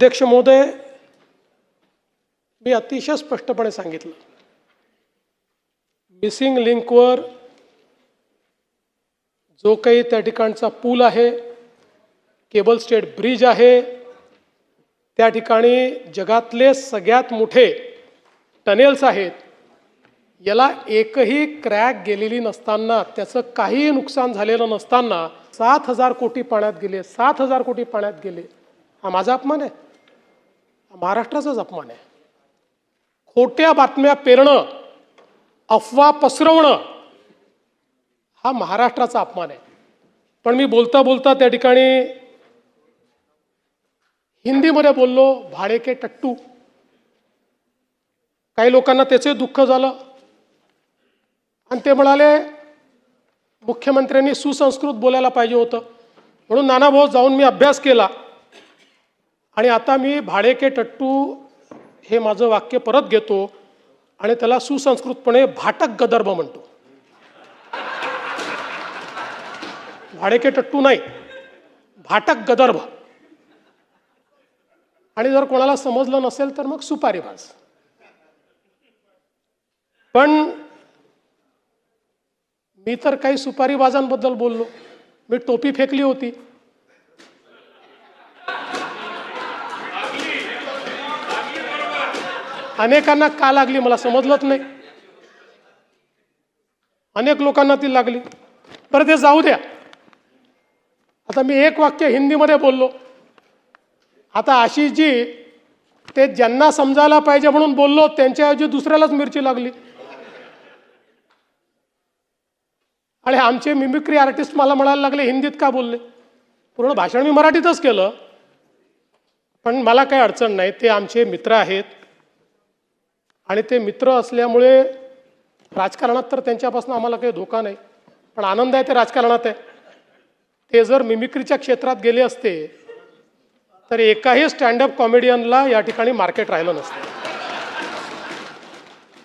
अध्यक्ष महोदय, मी अतिशय स्पष्टपणे सांगितलं, मिसिंग लिंकवर जो काही त्या ठिकाणचा पूल आहे, केबल स्टेट ब्रिज आहे, त्या ठिकाणी जगातले सगळ्यात मोठे टनेल्स आहेत, याला एकही क्रॅक गेलेली नसताना, त्याचं काहीही नुकसान झालेलं नसताना 7,000 कोटी पाण्यात गेले, 7,000 कोटी पाण्यात गेले. हा माझा अपमान आहे? महाराष्ट्राचाच अपमान आहे. खोट्या बातम्या पेरणं, अफवा पसरवणं हा महाराष्ट्राचा अपमान आहे. पण मी बोलता बोलता त्या ठिकाणी हिंदीमध्ये बोललो, भाडे के टट्टू. काही लोकांना त्याचे दुःख झालं आणि ते म्हणाले मुख्यमंत्र्यांनी सुसंस्कृत बोलायला पाहिजे होतं. म्हणून नानाभाऊ जाऊन मी अभ्यास केला आणि आता मी भाडे के टट्टू हे माझं वाक्य परत घेतो आणि त्याला सुसंस्कृतपणे भाटक गदर्भ म्हणतो. भाडे के टट्टू नाही, भाटक गदर्भ. आणि जर कोणाला समजलं नसेल तर मग सुपारीबाज. पण मी तर काही सुपारीबाजांबद्दल बोललो, मी टोपी फेकली होती. अनेकांना का लागली मला समजलंच नाही. अनेक लोकांना ती लागली. बरं ते जाऊ द्या. आता मी एक वाक्य हिंदीमध्ये बोललो. आता आशिषजी ते ज्यांना समजायला पाहिजे म्हणून बोललो, त्यांच्याऐवजी दुसऱ्यालाच मिरची लागली. आणि आमचे मिमिक्री आर्टिस्ट मला म्हणायला लागले हिंदीत का बोलले. पूर्ण भाषण मी मराठीतच केलं, पण मला काही अडचण नाही. ते आमचे मित्र आहेत आणि ते मित्र असल्यामुळे राजकारणात तर त्यांच्यापासून आम्हाला काही धोका नाही, पण आनंद आहे ते राजकारणात आहे. ते जर मिमिक्रीच्या क्षेत्रात गेले असते तर एकाही स्टँडअप कॉमेडियनला या ठिकाणी मार्केट राहिलं नसतं.